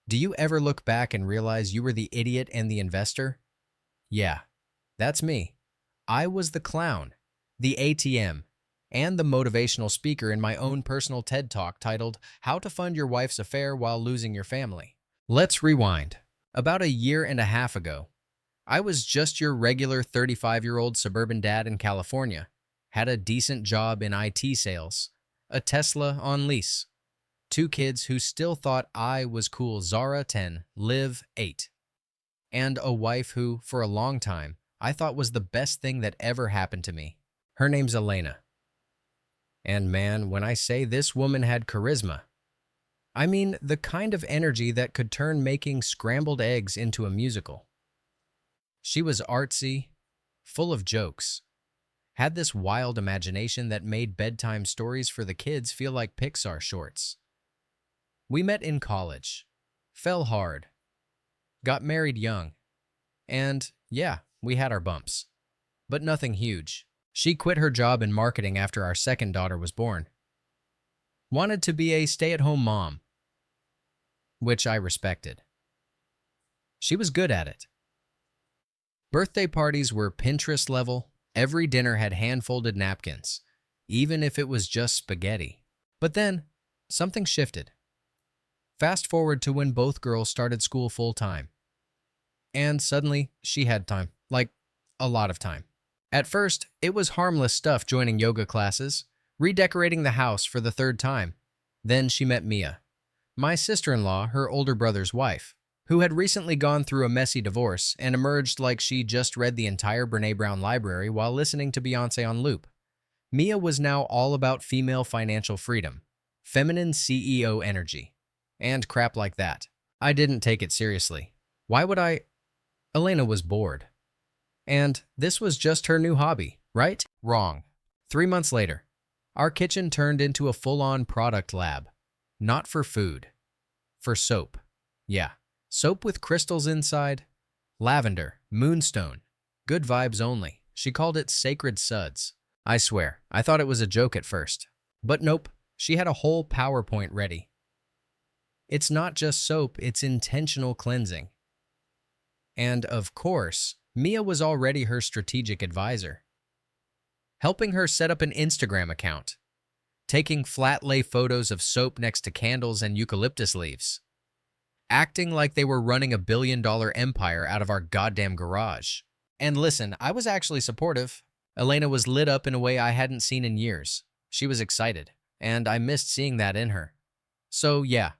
Do you ever look back and realize you were the idiot and the investor? Yeah, that's me. I was the clown, the ATM, and the motivational speaker in my own personal TED Talk titled How to Fund Your Wife's Affair While Losing Your Family. Let's rewind. About a year and a half ago, I was just your regular 35-year-old suburban dad in California, had a decent job in IT sales, a Tesla on lease, two kids who still thought I was cool, Zara 10, Liv 8, and a wife who, for a long time, I thought was the best thing that ever happened to me. Her name's Elena. And man, when I say this woman had charisma, I mean the kind of energy that could turn making scrambled eggs into a musical. She was artsy, full of jokes, had this wild imagination that made bedtime stories for the kids feel like Pixar shorts. We met in college, fell hard, got married young, and yeah, we had our bumps, but nothing huge. She quit her job in marketing after our second daughter was born. Wanted to be a stay-at-home mom, which I respected. She was good at it. Birthday parties were Pinterest level. Every dinner had hand-folded napkins, even if it was just spaghetti. But then, something shifted. Fast forward to when both girls started school full-time. And suddenly, she had time, like a lot of time. At first, it was harmless stuff, joining yoga classes, redecorating the house for the third time. Then she met Mia, my sister-in-law, her older brother's wife, who had recently gone through a messy divorce and emerged like she just read the entire Brené Brown library while listening to Beyoncé on loop. Mia was now all about female financial freedom, feminine CEO energy, and crap like that. I didn't take it seriously. Why would I? Elena was bored. And this was just her new hobby, right? Wrong. 3 months later, our kitchen turned into a full-on product lab. Not for food. For soap. Yeah, soap with crystals inside. Lavender, moonstone. Good vibes only. She called it Sacred Suds. I swear, I thought it was a joke at first. But nope, she had a whole PowerPoint ready. It's not just soap, it's intentional cleansing. And of course, Mia was already her strategic advisor, helping her set up an Instagram account, taking flat lay photos of soap next to candles and eucalyptus leaves, acting like they were running $1 billion empire out of our goddamn garage. And listen, I was actually supportive. Elena was lit up in a way I hadn't seen in years. She was excited, and I missed seeing that in her. So yeah,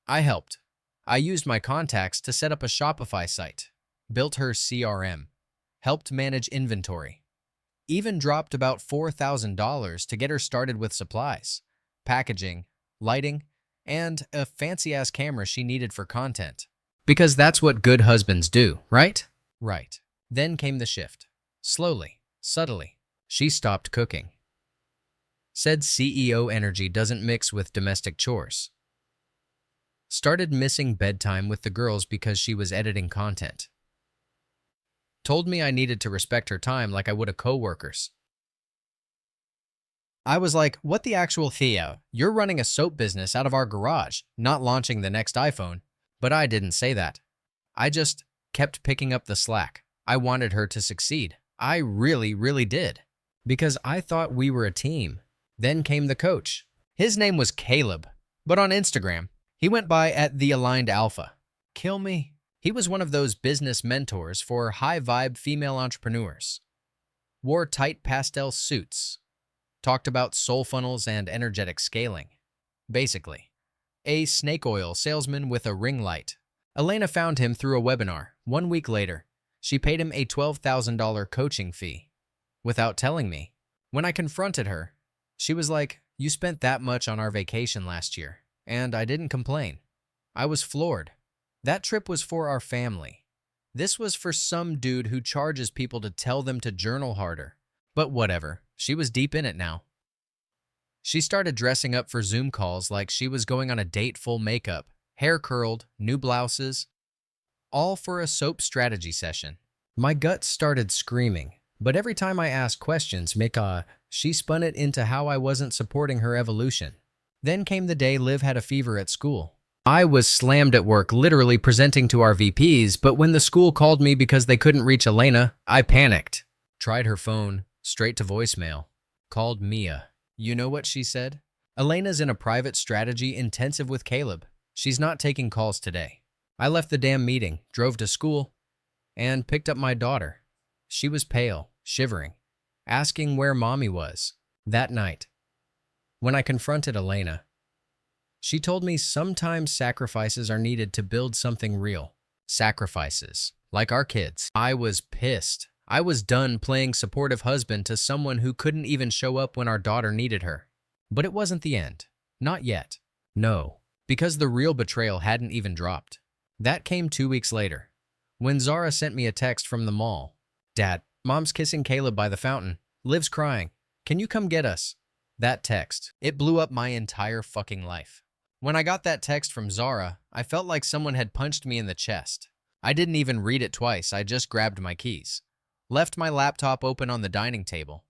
I helped. I used my contacts to set up a Shopify site, built her CRM, helped manage inventory, even dropped about $4,000 to get her started with supplies, packaging, lighting, and a fancy-ass camera she needed for content. Because that's what good husbands do, right? Right. Then came the shift. Slowly, subtly, she stopped cooking. Said CEO energy doesn't mix with domestic chores. Started missing bedtime with the girls because she was editing content. Told me I needed to respect her time like I would a coworker's. I was like, what the actual Theo? You're running a soap business out of our garage, not launching the next iPhone. But I didn't say that. I just kept picking up the slack. I wanted her to succeed. I really, really did. Because I thought we were a team. Then came the coach. His name was Caleb, but on Instagram, he went by at The Aligned Alpha. Kill me. He was one of those business mentors for high-vibe female entrepreneurs. Wore tight pastel suits. Talked about soul funnels and energetic scaling. Basically, a snake oil salesman with a ring light. Elena found him through a webinar. 1 week later, she paid him a $12,000 coaching fee. Without telling me. When I confronted her, she was like, you spent that much on our vacation last year. And I didn't complain. I was floored. That trip was for our family. This was for some dude who charges people to tell them to journal harder. But whatever, she was deep in it now. She started dressing up for Zoom calls like she was going on a date, full makeup, hair curled, new blouses, all for a soap strategy session. My gut started screaming, but every time I asked questions, she spun it into how I wasn't supporting her evolution. Then came the day Liv had a fever at school. I was slammed at work, literally presenting to our VPs, but when the school called me because they couldn't reach Elena, I panicked. Tried her phone, straight to voicemail. Called Mia. You know what she said? Elena's in a private strategy intensive with Caleb. She's not taking calls today. I left the damn meeting, drove to school, and picked up my daughter. She was pale, shivering, asking where mommy was. That night, when I confronted Elena, she told me sometimes sacrifices are needed to build something real. Sacrifices, like our kids. I was pissed. I was done playing supportive husband to someone who couldn't even show up when our daughter needed her. But it wasn't the end. Not yet. No, because the real betrayal hadn't even dropped. That came 2 weeks later, when Zara sent me a text from the mall. Dad, Mom's kissing Caleb by the fountain. Liv's crying. Can you come get us? That text, it blew up my entire fucking life. When I got that text from Zara, I felt like someone had punched me in the chest. I didn't even read it twice, I just grabbed my keys, left my laptop open on the dining table,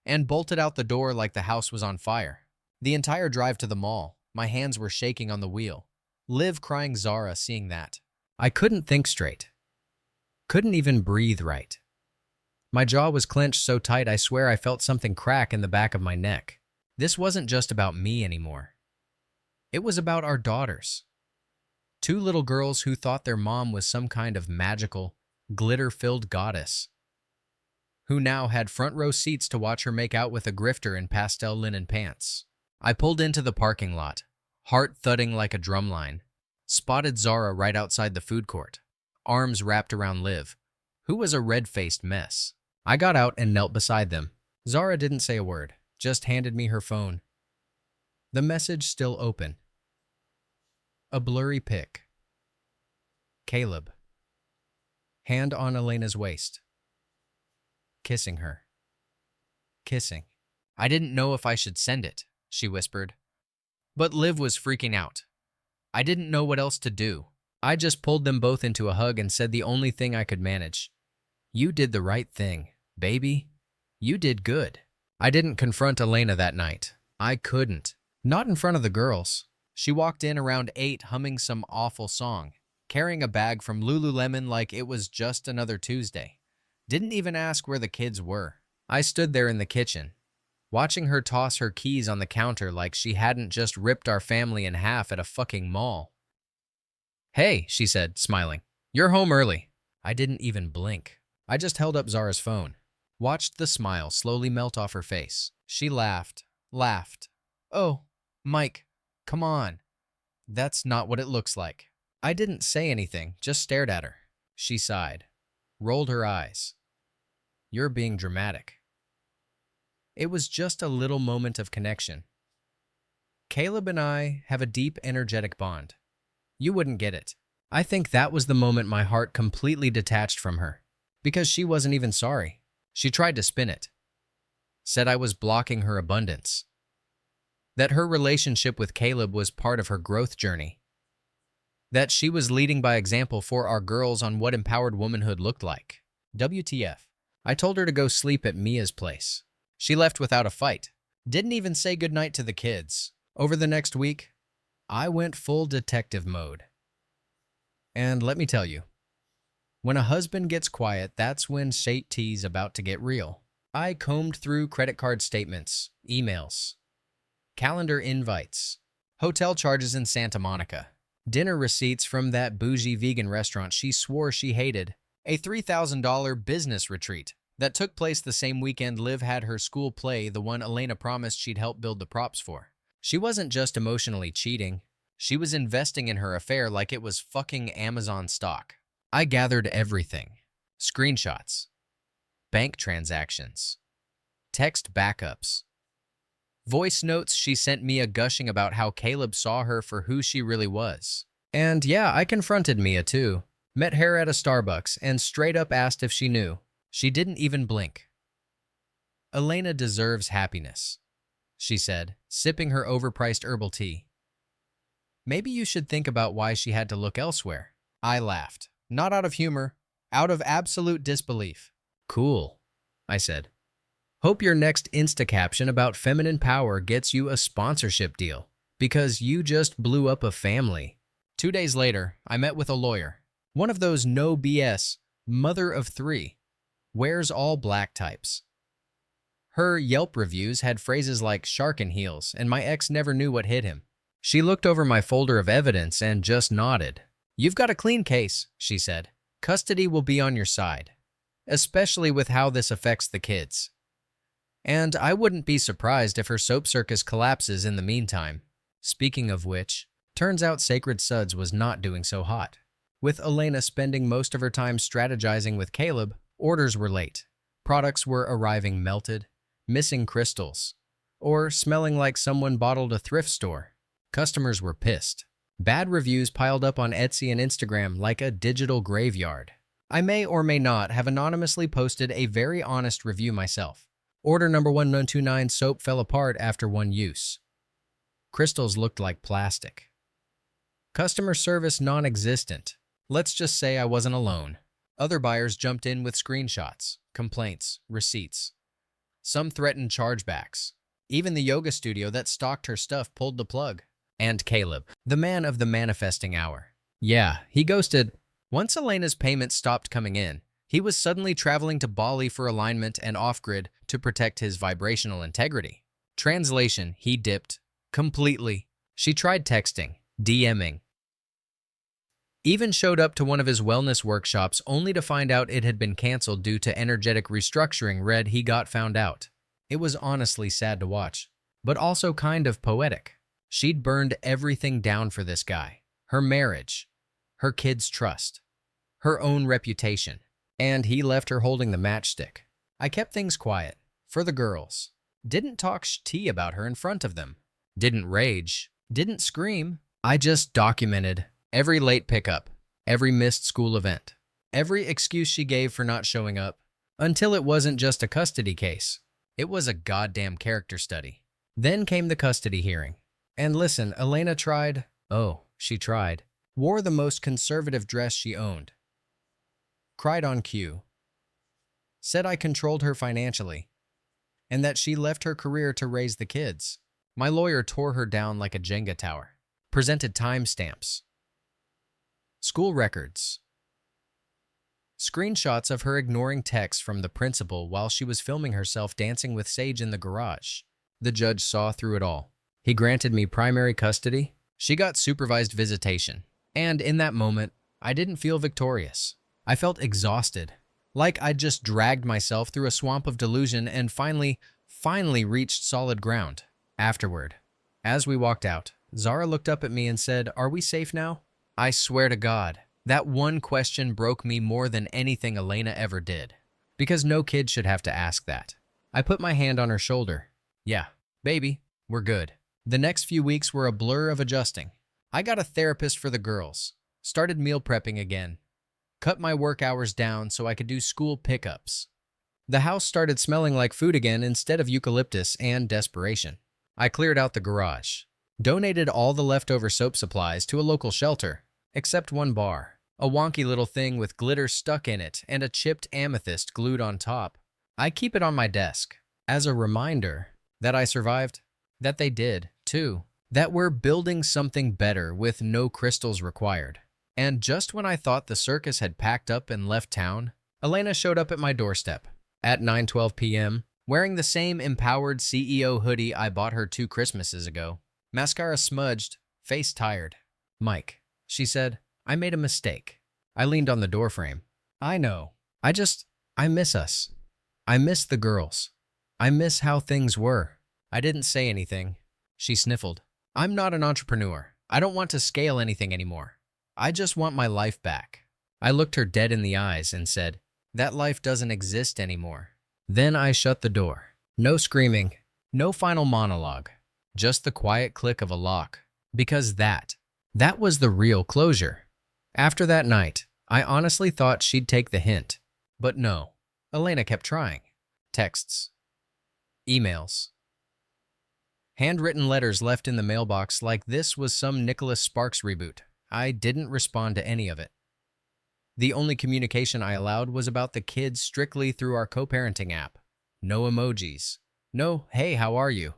and bolted out the door like the house was on fire. The entire drive to the mall, my hands were shaking on the wheel. Liv crying, Zara seeing that. I couldn't think straight. Couldn't even breathe right. My jaw was clenched so tight I swear I felt something crack in the back of my neck. This wasn't just about me anymore. It was about our daughters. 2 little girls who thought their mom was some kind of magical, glitter-filled goddess, who now had front row seats to watch her make out with a grifter in pastel linen pants. I pulled into the parking lot, heart thudding like a drumline, spotted Zara right outside the food court, arms wrapped around Liv, who was a red-faced mess. I got out and knelt beside them. Zara didn't say a word, just handed me her phone. The message still open. A blurry pic. Caleb. Hand on Elena's waist. Kissing her. Kissing. I didn't know if I should send it, she whispered. But Liv was freaking out. I didn't know what else to do. I just pulled them both into a hug and said the only thing I could manage. You did the right thing, baby. You did good. I didn't confront Elena that night. I couldn't. Not in front of the girls. She walked in around 8 humming some awful song, carrying a bag from Lululemon like it was just another Tuesday. Didn't even ask where the kids were. I stood there in the kitchen, watching her toss her keys on the counter like she hadn't just ripped our family in half at a fucking mall. Hey, she said, smiling. You're home early. I didn't even blink. I just held up Zara's phone, watched the smile slowly melt off her face. She laughed. Oh, Mike, come on. That's not what it looks like. I didn't say anything, just stared at her. She sighed, rolled her eyes. You're being dramatic. It was just a little moment of connection. Caleb and I have a deep, energetic bond. You wouldn't get it. I think that was the moment my heart completely detached from her, because she wasn't even sorry. She tried to spin it. Said I was blocking her abundance. That her relationship with Caleb was part of her growth journey. That she was leading by example for our girls on what empowered womanhood looked like. WTF. I told her to go sleep at Mia's place. She left without a fight. Didn't even say goodnight to the kids. Over the next week, I went full detective mode. And let me tell you, when a husband gets quiet, that's when T's about to get real. I combed through credit card statements, emails, calendar invites, hotel charges in Santa Monica, dinner receipts from that bougie vegan restaurant she swore she hated, a $3,000 business retreat that took place the same weekend Liv had her school play, the one Elena promised she'd help build the props for. She wasn't just emotionally cheating. She was investing in her affair like it was fucking Amazon stock. I gathered everything. Screenshots, bank transactions, text backups, voice notes she sent Mia gushing about how Caleb saw her for who she really was. And yeah, I confronted Mia too. Met her at a Starbucks and straight up asked if she knew. She didn't even blink. Elena deserves happiness, she said, sipping her overpriced herbal tea. Maybe you should think about why she had to look elsewhere. I laughed, not out of humor, out of absolute disbelief. Cool, I said. Hope your next Insta caption about feminine power gets you a sponsorship deal, because you just blew up a family. 2 days later, I met with a lawyer. One of those no BS, mother of three, wears all black types. Her Yelp reviews had phrases like shark and heels, and my ex never knew what hit him. She looked over my folder of evidence and just nodded. "You've got a clean case," she said. "Custody will be on your side, especially with how this affects the kids." And I wouldn't be surprised if her soap circus collapses in the meantime. Speaking of which, turns out Sacred Suds was not doing so hot. With Elena spending most of her time strategizing with Caleb, orders were late. Products were arriving melted, missing crystals, or smelling like someone bottled a thrift store. Customers were pissed. Bad reviews piled up on Etsy and Instagram like a digital graveyard. I may or may not have anonymously posted a very honest review myself. Order number 1129 soap fell apart after one use. Crystals looked like plastic. Customer service non-existent. Let's just say I wasn't alone. Other buyers jumped in with screenshots, complaints, receipts. Some threatened chargebacks. Even the yoga studio that stocked her stuff pulled the plug. And Caleb, the man of the manifesting hour. Yeah, he ghosted. Once Elena's payments stopped coming in, he was suddenly traveling to Bali for alignment and off-grid to protect his vibrational integrity. Translation, he dipped. Completely. She tried texting, DMing. Even showed up to one of his wellness workshops only to find out it had been canceled due to energetic restructuring. Read he got found out. It was honestly sad to watch, but also kind of poetic. She'd burned everything down for this guy. Her marriage, her kids' trust, her own reputation, and he left her holding the matchstick. I kept things quiet, for the girls. Didn't talk tea about her in front of them. Didn't rage, didn't scream. I just documented every late pickup, every missed school event, every excuse she gave for not showing up, until it wasn't just a custody case. It was a goddamn character study. Then came the custody hearing. And listen, Elena tried, she tried, wore the most conservative dress she owned, cried on cue, said I controlled her financially, and that she left her career to raise the kids. My lawyer tore her down like a Jenga tower, presented timestamps, school records, screenshots of her ignoring texts from the principal while she was filming herself dancing with Sage in the garage. The judge saw through it all. He granted me primary custody. She got supervised visitation. And in that moment, I didn't feel victorious. I felt exhausted, like I'd just dragged myself through a swamp of delusion and finally reached solid ground. Afterward, as we walked out, Zara looked up at me and said, "Are we safe now?" I swear to God, that one question broke me more than anything Elena ever did. Because no kid should have to ask that. I put my hand on her shoulder. Yeah, baby, we're good. The next few weeks were a blur of adjusting. I got a therapist for the girls, started meal prepping again, cut my work hours down so I could do school pickups. The house started smelling like food again instead of eucalyptus and desperation. I cleared out the garage, donated all the leftover soap supplies to a local shelter, except one bar, a wonky little thing with glitter stuck in it and a chipped amethyst glued on top. I keep it on my desk as a reminder that I survived, that they did, too, that we're building something better with no crystals required. And just when I thought the circus had packed up and left town, Elena showed up at my doorstep at 9:12 p.m., wearing the same empowered CEO hoodie I bought her 2 Christmases ago. Mascara smudged, face tired. "Mike," she said, "I made a mistake." I leaned on the doorframe. "I know. I miss us. I miss the girls. I miss how things were." I didn't say anything. She sniffled. "I'm not an entrepreneur. I don't want to scale anything anymore. I just want my life back." I looked her dead in the eyes and said, "That life doesn't exist anymore." Then I shut the door. No screaming, no final monologue, just the quiet click of a lock. Because that was the real closure. After that night, I honestly thought she'd take the hint. But no, Elena kept trying. Texts, emails, handwritten letters left in the mailbox like this was some Nicholas Sparks reboot. I didn't respond to any of it. The only communication I allowed was about the kids strictly through our co-parenting app. No emojis. No, "Hey, how are you?"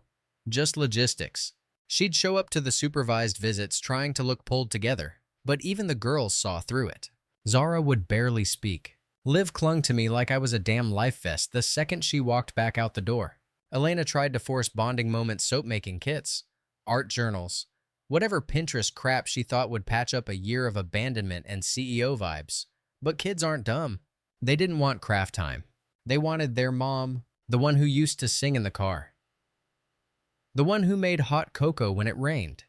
Just logistics. She'd show up to the supervised visits trying to look pulled together, but even the girls saw through it. Zara would barely speak. Liv clung to me like I was a damn life vest the second she walked back out the door. Elena tried to force bonding moment soap-making kits, art journals, whatever Pinterest crap she thought would patch up a year of abandonment and CEO vibes. But kids aren't dumb. They didn't want craft time. They wanted their mom, the one who used to sing in the car. The one who made hot cocoa when it rained.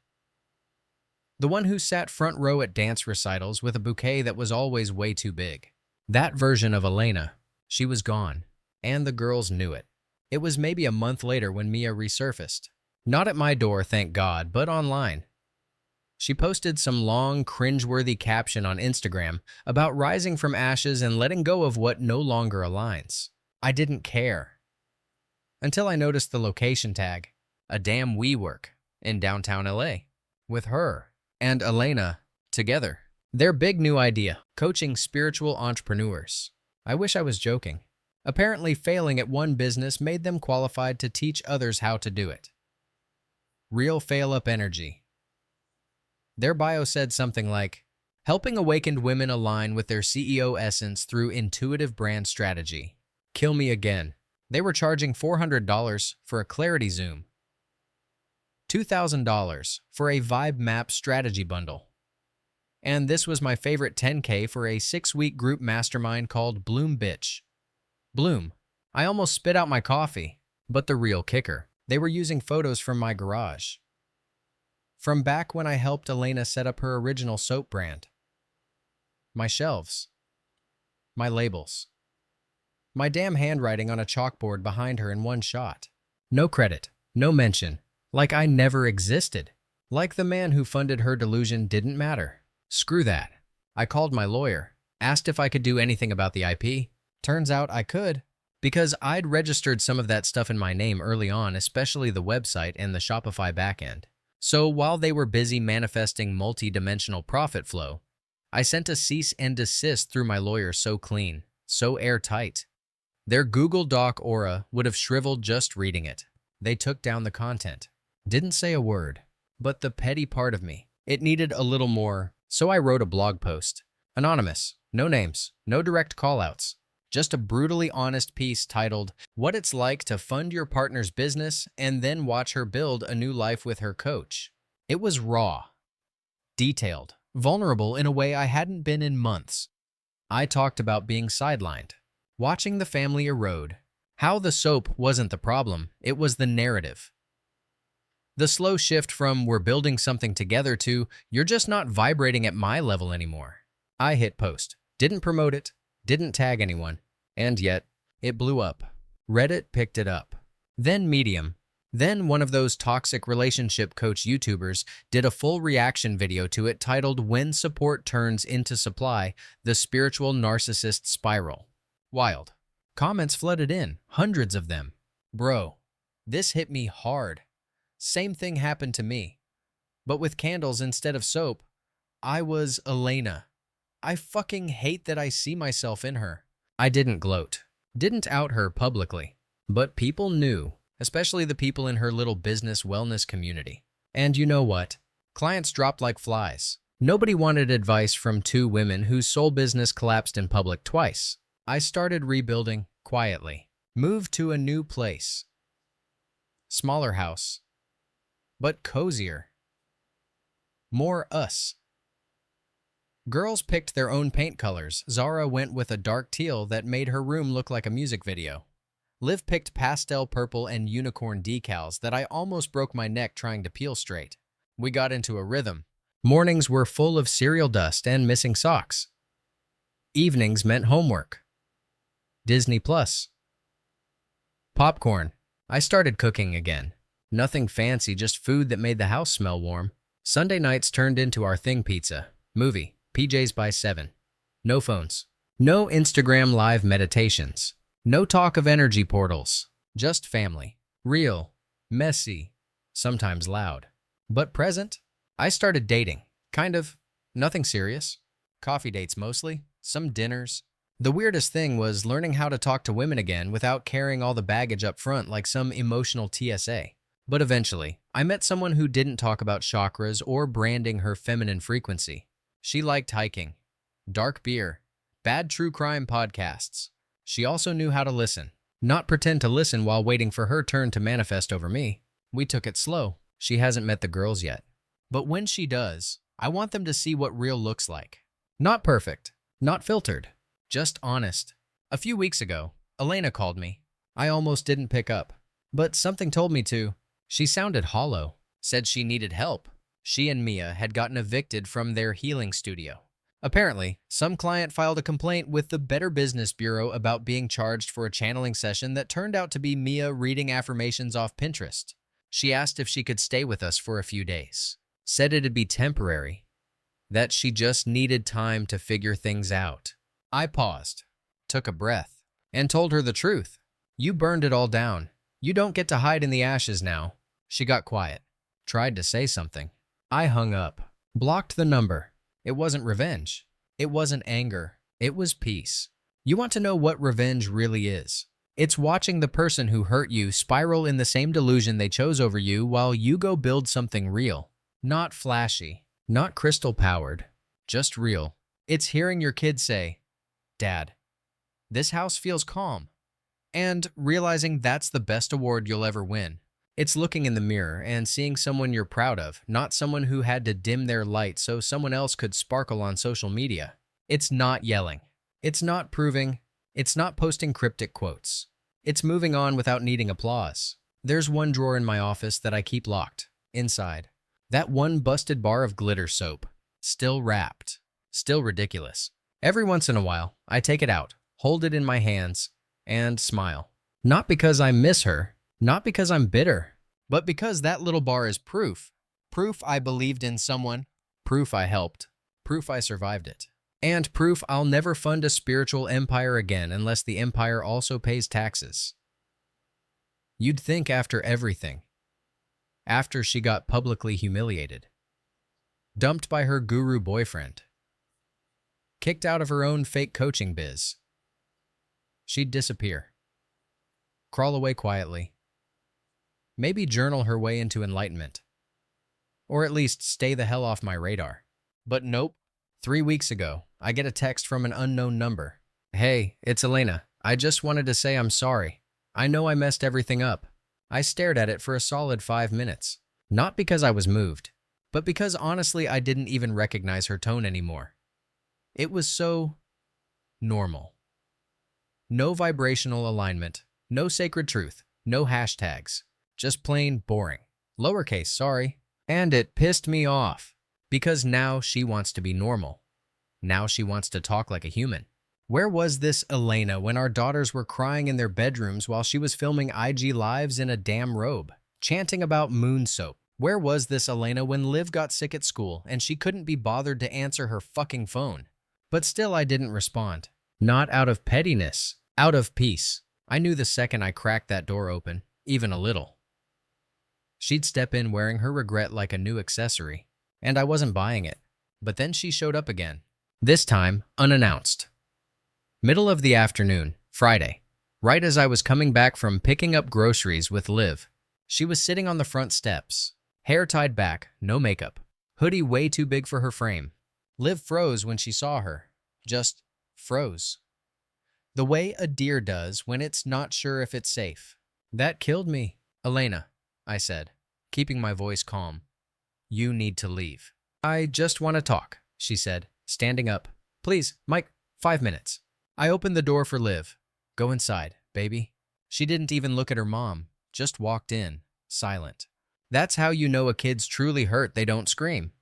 The one who sat front row at dance recitals with a bouquet that was always way too big. That version of Elena, she was gone, and the girls knew it. It was maybe a month later when Mia resurfaced. Not at my door, thank God, but online. She posted some long, cringeworthy caption on Instagram about rising from ashes and letting go of what no longer aligns. I didn't care. Until I noticed the location tag, a damn WeWork in downtown LA, with her and Elena together. Their big new idea, coaching spiritual entrepreneurs. I wish I was joking. Apparently, failing at one business made them qualified to teach others how to do it. Real fail-up energy. Their bio said something like, helping awakened women align with their CEO essence through intuitive brand strategy. Kill me again. They were charging $400 for a clarity zoom. $2,000 for a vibe map strategy bundle. And this was my favorite $10K for a 6-week group mastermind called Bloom Bitch. Bloom. I almost spit out my coffee. But the real kicker, they were using photos from my garage. From back when I helped Elena set up her original soap brand. My shelves. My labels. My damn handwriting on a chalkboard behind her in one shot. No credit, no mention. Like I never existed. Like the man who funded her delusion didn't matter. Screw that. I called my lawyer, asked if I could do anything about the IP. Turns out I could, because I'd registered some of that stuff in my name early on, especially the website and the Shopify backend. So while they were busy manifesting multi-dimensional profit flow, I sent a cease and desist through my lawyer so clean, so airtight. Their Google Doc aura would have shriveled just reading it. They took down the content. Didn't say a word, but the petty part of me, it needed a little more, so I wrote a blog post. Anonymous, no names, no direct callouts. Just a brutally honest piece titled, What It's Like to Fund Your Partner's Business and Then Watch Her Build a New Life with Her Coach. It was raw, detailed, vulnerable in a way I hadn't been in months. I talked about being sidelined, watching the family erode, how the soap wasn't the problem, it was the narrative. The slow shift from we're building something together to you're just not vibrating at my level anymore. I hit post, didn't promote it, didn't tag anyone, and yet it blew up. Reddit picked it up. Then Medium. Then one of those toxic relationship coach YouTubers did a full reaction video to it titled When Support Turns into Supply, The Spiritual Narcissist Spiral. Wild. Comments flooded in, hundreds of them. Bro, this hit me hard. Same thing happened to me. But with candles instead of soap, I was Elena. I fucking hate that I see myself in her. I didn't gloat, didn't out her publicly, but people knew, especially the people in her little business wellness community. And you know what? Clients dropped like flies. Nobody wanted advice from two women whose sole business collapsed in public twice. I started rebuilding quietly, moved to a new place. Smaller house, but cozier. More us. Girls picked their own paint colors. Zara went with a dark teal that made her room look like a music video. Liv picked pastel purple and unicorn decals that I almost broke my neck trying to peel straight. We got into a rhythm. Mornings were full of cereal dust and missing socks. Evenings meant homework. Disney Plus. Popcorn. I started cooking again. Nothing fancy, just food that made the house smell warm. Sunday nights turned into our thing pizza, movie, PJs by 7. No phones. No Instagram live meditations. No talk of energy portals. Just family. Real. Messy. Sometimes loud. But present. I started dating. Kind of. Nothing serious. Coffee dates mostly. Some dinners. The weirdest thing was learning how to talk to women again without carrying all the baggage up front like some emotional TSA. But eventually, I met someone who didn't talk about chakras or branding her feminine frequency. She liked hiking, dark beer, bad true crime podcasts. She also knew how to listen, not pretend to listen while waiting for her turn to manifest over me. We took it slow. She hasn't met the girls yet. But when she does, I want them to see what real looks like. Not perfect, not filtered, just honest. A few weeks ago, Elena called me. I almost didn't pick up, but something told me to. She sounded hollow, said she needed help. She and Mia had gotten evicted from their healing studio. Apparently, some client filed a complaint with the Better Business Bureau about being charged for a channeling session that turned out to be Mia reading affirmations off Pinterest. She asked if she could stay with us for a few days. Said it'd be temporary, that she just needed time to figure things out. I paused, took a breath, and told her the truth. You burned it all down. You don't get to hide in the ashes now. She got quiet, tried to say something. I hung up, blocked the number. It wasn't revenge. It wasn't anger. It was peace. You want to know what revenge really is? It's watching the person who hurt you spiral in the same delusion they chose over you while you go build something real. Not flashy, not crystal-powered, just real. It's hearing your kid say, "Dad, this house feels calm," and realizing that's the best award you'll ever win. It's looking in the mirror and seeing someone you're proud of, not someone who had to dim their light so someone else could sparkle on social media. It's not yelling. It's not proving. It's not posting cryptic quotes. It's moving on without needing applause. There's one drawer in my office that I keep locked. Inside, that one busted bar of glitter soap. Still wrapped. Still ridiculous. Every once in a while, I take it out, hold it in my hands, and smile. Not because I miss her. Not because I'm bitter, but because that little bar is proof. Proof I believed in someone, proof I helped, proof I survived it, and proof I'll never fund a spiritual empire again unless the empire also pays taxes. You'd think after everything, after she got publicly humiliated, dumped by her guru boyfriend, kicked out of her own fake coaching biz, she'd disappear, crawl away quietly, maybe journal her way into enlightenment. Or at least stay the hell off my radar. But nope. 3 weeks ago, I get a text from an unknown number. "Hey, it's Elena. I just wanted to say I'm sorry. I know I messed everything up." I stared at it for a solid 5 minutes. Not because I was moved, but because honestly I didn't even recognize her tone anymore. It was so normal. No vibrational alignment, no sacred truth, no hashtags. Just plain boring. Lowercase, sorry. And it pissed me off. Because now she wants to be normal. Now she wants to talk like a human. Where was this Elena when our daughters were crying in their bedrooms while she was filming IG Lives in a damn robe, chanting about moon soap? Where was this Elena when Liv got sick at school and she couldn't be bothered to answer her fucking phone? But still I didn't respond. Not out of pettiness. Out of peace. I knew the second I cracked that door open, even a little, she'd step in wearing her regret like a new accessory, and I wasn't buying it. But then she showed up again, this time unannounced. Middle of the afternoon, Friday, right as I was coming back from picking up groceries with Liv. She was sitting on the front steps, hair tied back, no makeup, hoodie way too big for her frame. Liv froze when she saw her, just froze. The way a deer does when it's not sure if it's safe. That killed me. "Elena," I said, keeping my voice calm. "You need to leave." "I just want to talk," she said, standing up. "Please, Mike, 5 minutes." I opened the door for Liv. "Go inside, baby." She didn't even look at her mom, just walked in, silent. That's how you know a kid's truly hurt. They don't scream.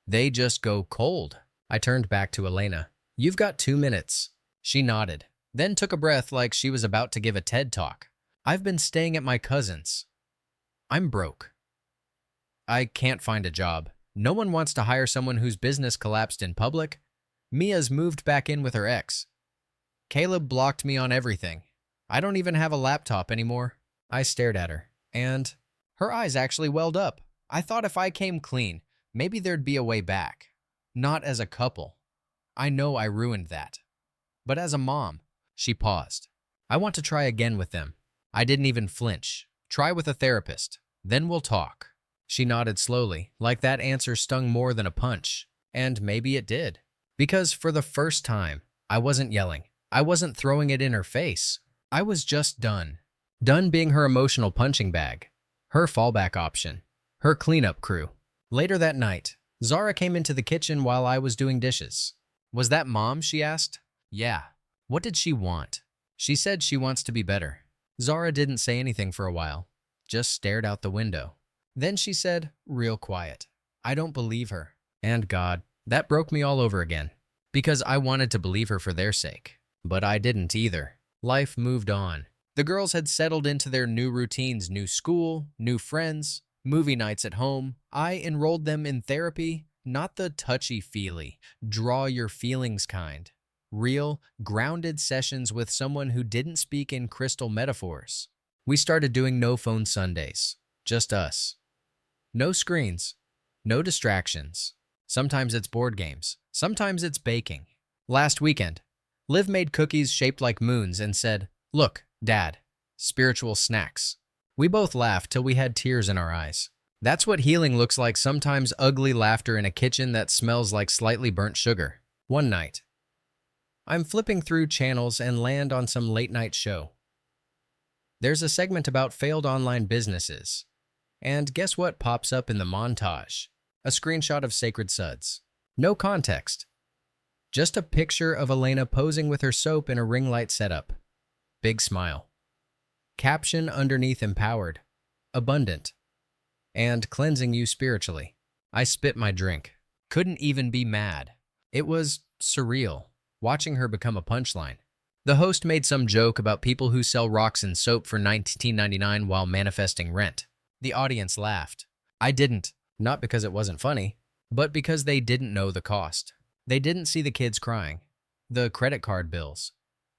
They just go cold. I turned back to Elena. "You've got 2 minutes." She nodded, then took a breath like she was about to give a TED talk. "I've been staying at my cousin's. I'm broke. I can't find a job. No one wants to hire someone whose business collapsed in public. Mia's moved back in with her ex. Caleb blocked me on everything. I don't even have a laptop anymore." I stared at her, and her eyes actually welled up. I thought if I came clean, maybe there'd be a way back. Not as a couple. I know I ruined that. But as a mom. She paused. "I want to try again with them." I didn't even flinch. "Try with a therapist. Then we'll talk." She nodded slowly, like that answer stung more than a punch. And maybe it did. Because for the first time, I wasn't yelling. I wasn't throwing it in her face. I was just done. Done being her emotional punching bag, her fallback option, her cleanup crew. Later that night, Zara came into the kitchen while I was doing dishes. "Was that Mom?" she asked. "Yeah." "What did she want?" "She said she wants to be better." Zara didn't say anything for a while, just stared out the window. Then she said, real quiet, "I don't believe her." And God, that broke me all over again. Because I wanted to believe her for their sake. But I didn't either. Life moved on. The girls had settled into their new routines, new school, new friends, movie nights at home. I enrolled them in therapy, not the touchy-feely, draw your feelings kind. Real, grounded sessions with someone who didn't speak in crystal metaphors. We started doing no phone Sundays, just us. No screens, no distractions. Sometimes it's board games, sometimes it's baking. Last weekend, Liv made cookies shaped like moons and said, "Look, Dad, spiritual snacks." We both laughed till we had tears in our eyes. That's what healing looks like, sometimes ugly laughter in a kitchen that smells like slightly burnt sugar. One night, I'm flipping through channels and land on some late-night show. There's a segment about failed online businesses. And guess what pops up in the montage? A screenshot of Sacred Suds. No context. Just a picture of Elena posing with her soap in a ring light setup. Big smile. Caption underneath: empowered, abundant, and cleansing you spiritually. I spit my drink. Couldn't even be mad. It was surreal, watching her become a punchline. The host made some joke about people who sell rocks and soap for $19.99 while manifesting rent. The audience laughed. I didn't, not because it wasn't funny, but because they didn't know the cost. They didn't see the kids crying, the credit card bills,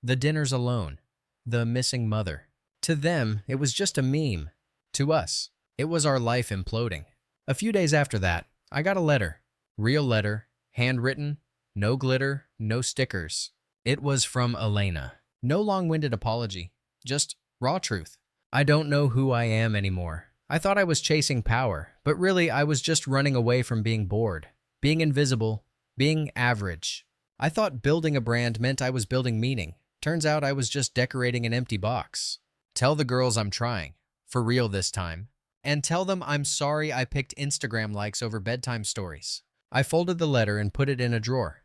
the dinners alone, the missing mother. To them, it was just a meme. To us, it was our life imploding. A few days after that, I got a letter. Real letter, handwritten, no glitter, no stickers. It was from Elena. No long-winded apology, just raw truth. "I don't know who I am anymore. I thought I was chasing power, but really I was just running away from being bored, being invisible, being average. I thought building a brand meant I was building meaning. Turns out I was just decorating an empty box. Tell the girls I'm trying, for real this time, and tell them I'm sorry I picked Instagram likes over bedtime stories." I folded the letter and put it in a drawer.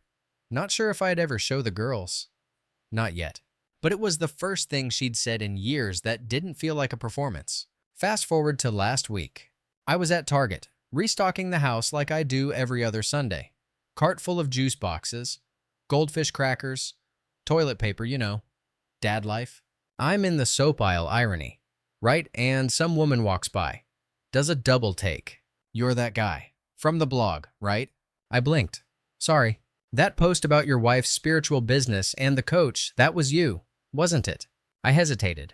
Not sure if I'd ever show the girls. Not yet. But it was the first thing she'd said in years that didn't feel like a performance. Fast forward to last week. I was at Target, restocking the house like I do every other Sunday. Cart full of juice boxes, goldfish crackers, toilet paper, dad life. I'm in the soap aisle, irony, right? And some woman walks by, does a double take. "You're that guy from the blog, right?" I blinked. "Sorry. That post about your wife's spiritual business and the coach, that was you, wasn't it?" I hesitated.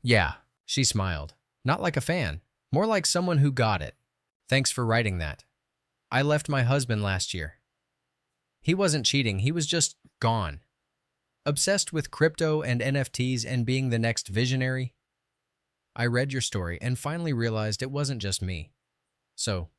Yeah." She smiled. Not like a fan, more like someone who got it. "Thanks for writing that. I left my husband last year. He wasn't cheating, he was just gone. Obsessed with crypto and NFTs and being the next visionary. I read your story and finally realized it wasn't just me. So,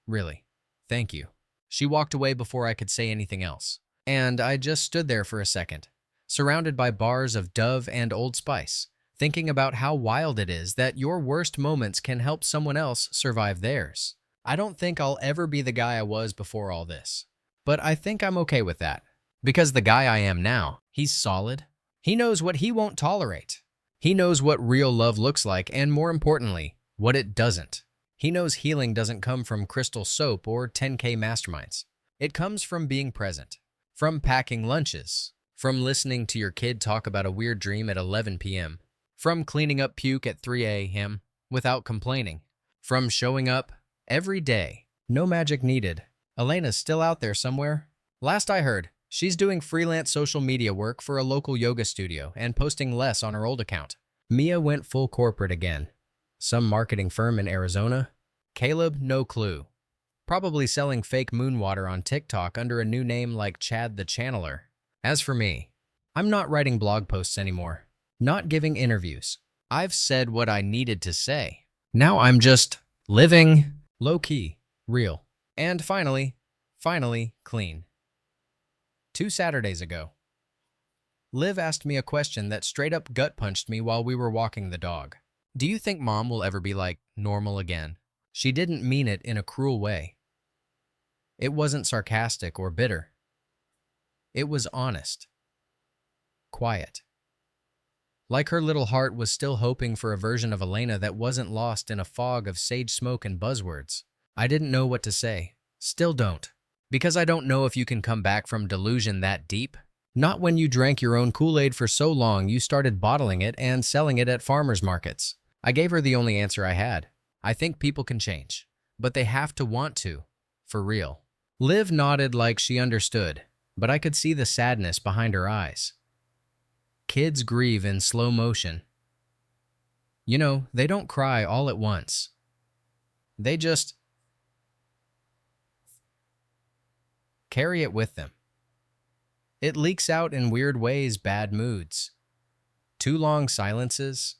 really, thank you." She walked away before I could say anything else. And I just stood there for a second, surrounded by bars of Dove and Old Spice, thinking about how wild it is that your worst moments can help someone else survive theirs. I don't think I'll ever be the guy I was before all this. But I think I'm okay with that. Because the guy I am now, he's solid. He knows what he won't tolerate. He knows what real love looks like, and more importantly, what it doesn't. He knows healing doesn't come from crystal soap or 10K masterminds. It comes from being present, from packing lunches, from listening to your kid talk about a weird dream at 11 p.m., from cleaning up puke at 3 a.m. without complaining, from showing up every day. No magic needed. Elena's still out there somewhere. Last I heard, she's doing freelance social media work for a local yoga studio and posting less on her old account. Mia went full corporate again. Some marketing firm in Arizona. Caleb, no clue. Probably selling fake moon water on TikTok under a new name like Chad the Channeler. As for me, I'm not writing blog posts anymore. Not giving interviews. I've said what I needed to say. Now I'm just living low-key, real. And finally, Finally, clean. 2 Saturdays ago, Liv asked me a question that straight up gut punched me while we were walking the dog. Do you think Mom will ever be like normal again? She didn't mean it in a cruel way. It wasn't sarcastic or bitter. It was honest. Quiet. Like her little heart was still hoping for a version of Elena that wasn't lost in a fog of sage smoke and buzzwords. I didn't know what to say. Still don't. Because I don't know if you can come back from delusion that deep. Not when you drank your own Kool-Aid for so long you started bottling it and selling it at farmers markets. I gave her the only answer I had. I think people can change, but they have to want to, for real. Liv nodded like she understood, but I could see the sadness behind her eyes. Kids grieve in slow motion. You know, they don't cry all at once. They just carry it with them. It leaks out in weird ways, bad moods, too long silences,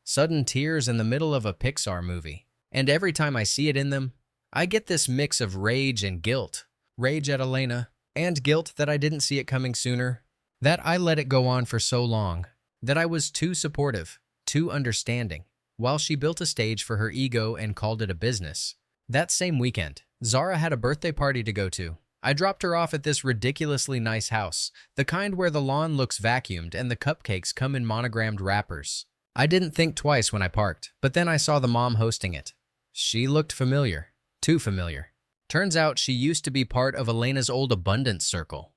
sudden tears in the middle of a Pixar movie. And every time I see it in them, I get this mix of rage and guilt. Rage at Elena, and guilt that I didn't see it coming sooner, that I let it go on for so long, that I was too supportive, too understanding, while she built a stage for her ego and called it a business. That same weekend, Zara had a birthday party to go to. I dropped her off at this ridiculously nice house, the kind where the lawn looks vacuumed and the cupcakes come in monogrammed wrappers. I didn't think twice when I parked, but then I saw the mom hosting it. She looked familiar. Too familiar. Turns out she used to be part of Elena's old abundance circle.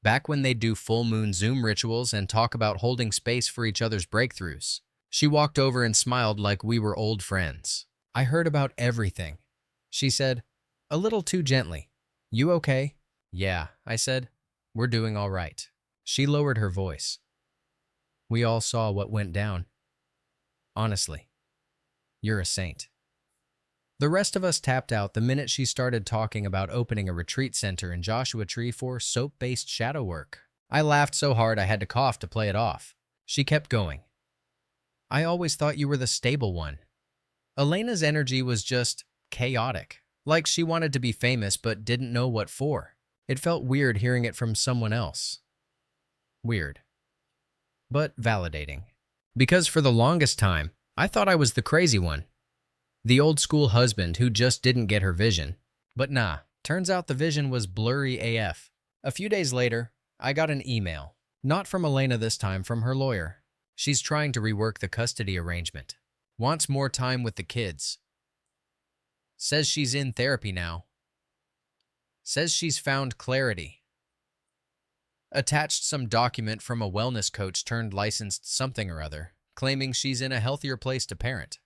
Back when they'd do full moon Zoom rituals and talk about holding space for each other's breakthroughs. She walked over and smiled like we were old friends. I heard about everything. She said, a little too gently, "You okay?" "Yeah," I said. "We're doing all right." She lowered her voice. "We all saw what went down. Honestly, you're a saint." The rest of us tapped out the minute she started talking about opening a retreat center in Joshua Tree for soap-based shadow work. I laughed so hard I had to cough to play it off. She kept going. "I always thought you were the stable one." Elena's energy was just chaotic. Like she wanted to be famous but didn't know what for. It felt weird hearing it from someone else. Weird. But validating. Because for the longest time, I thought I was the crazy one. The old school husband who just didn't get her vision. But nah, turns out the vision was blurry AF. A few days later, I got an email. Not from Elena this time, from her lawyer. She's trying to rework the custody arrangement. Wants more time with the kids. Says she's in therapy now. Says she's found clarity. Attached some document from a wellness coach turned licensed something or other, claiming she's in a healthier place to parent.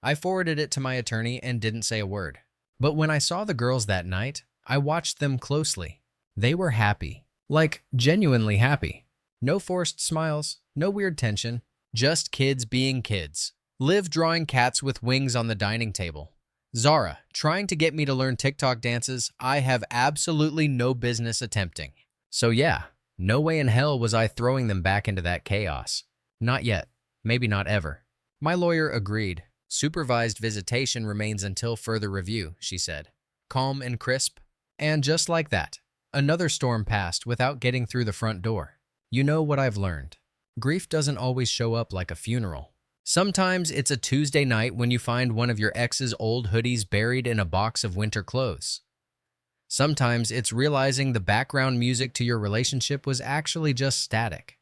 I forwarded it to my attorney and didn't say a word. But when I saw the girls that night, I watched them closely. They were happy. Like, genuinely happy. No forced smiles, no weird tension, just kids being kids. Liv drawing cats with wings on the dining table. Zara trying to get me to learn TikTok dances I have absolutely no business attempting. So yeah, no way in hell was I throwing them back into that chaos. Not yet. Maybe not ever. My lawyer agreed. Supervised visitation remains until further review, she said. Calm and crisp. And just like that, another storm passed without getting through the front door. You know what I've learned. Grief doesn't always show up like a funeral. Sometimes it's a Tuesday night when you find one of your ex's old hoodies buried in a box of winter clothes. Sometimes it's realizing the background music to your relationship was actually just static,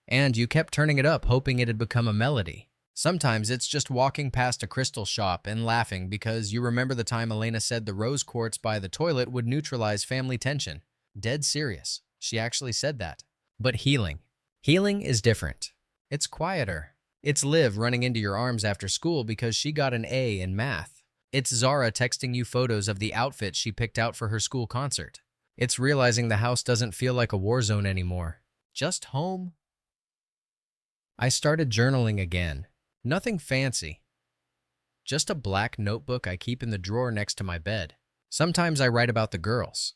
and you kept turning it up hoping it'd become a melody. Sometimes it's just walking past a crystal shop and laughing because you remember the time Elena said the rose quartz by the toilet would neutralize family tension. Dead serious. She actually said that. But healing. Healing is different. It's quieter. It's Liv running into your arms after school because she got an A in math. It's Zara texting you photos of the outfit she picked out for her school concert. It's realizing the house doesn't feel like a war zone anymore. Just home. I started journaling again. Nothing fancy. Just a black notebook I keep in the drawer next to my bed. Sometimes I write about the girls.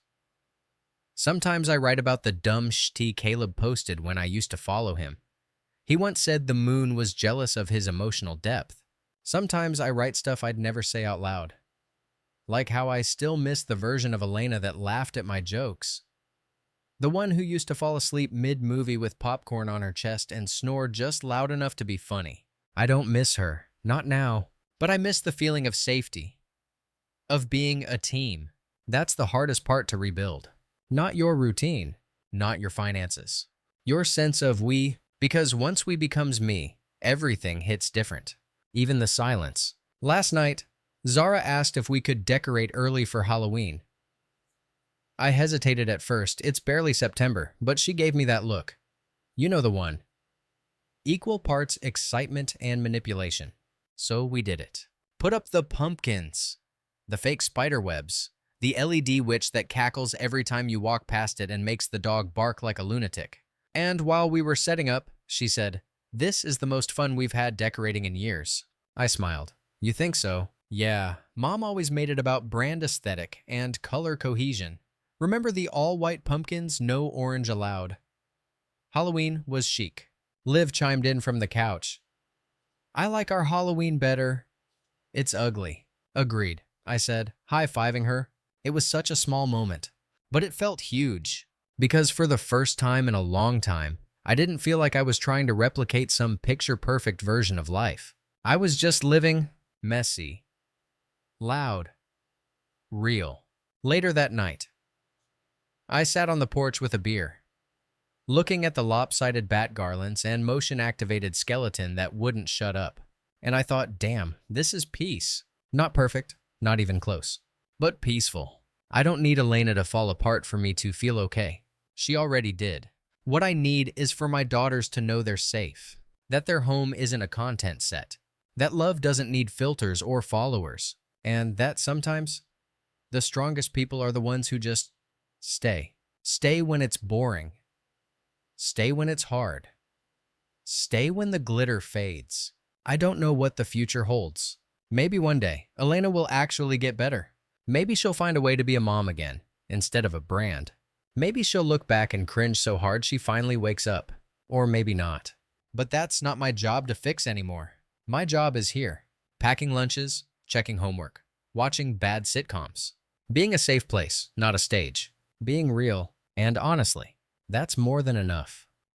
Sometimes I write about the dumb shit Caleb posted when I used to follow him. He once said the moon was jealous of his emotional depth. Sometimes I write stuff I'd never say out loud. Like how I still miss the version of Elena that laughed at my jokes. The one who used to fall asleep mid-movie with popcorn on her chest and snore just loud enough to be funny. I don't miss her, not now, but I miss the feeling of safety, of being a team. That's the hardest part to rebuild. Not your routine, not your finances. Your sense of we, because once we becomes me, everything hits different. Even the silence. Last night, Zara asked if we could decorate early for Halloween. I hesitated at first, it's barely September, but she gave me that look. You know the one. Equal parts excitement and manipulation. So we did it. Put up the pumpkins, the fake spider webs, the LED witch that cackles every time you walk past it and makes the dog bark like a lunatic. And while we were setting up, she said, "This is the most fun we've had decorating in years." I smiled. You think so? Yeah, Mom always made it about brand aesthetic and color cohesion. Remember the all-white pumpkins, no orange allowed? Halloween was chic. Liv chimed in from the couch. I like our Halloween better. It's ugly. Agreed, I said, high-fiving her. It was such a small moment, but it felt huge. Because for the first time in a long time, I didn't feel like I was trying to replicate some picture-perfect version of life. I was just living messy, loud, real. Later that night, I sat on the porch with a beer, looking at the lopsided bat garlands and motion-activated skeleton that wouldn't shut up. And I thought, damn, this is peace. Not perfect, not even close, but peaceful. I don't need Elena to fall apart for me to feel okay. She already did. What I need is for my daughters to know they're safe, that their home isn't a content set, that love doesn't need filters or followers, and that sometimes the strongest people are the ones who just stay. Stay when it's boring. Stay when it's hard. Stay when the glitter fades. I don't know what the future holds. Maybe one day, Elena will actually get better. Maybe she'll find a way to be a mom again, instead of a brand. Maybe she'll look back and cringe so hard she finally wakes up. Or maybe not. But that's not my job to fix anymore. My job is here. Packing lunches, checking homework, watching bad sitcoms. Being a safe place, not a stage. Being real, and honestly, that's more than enough.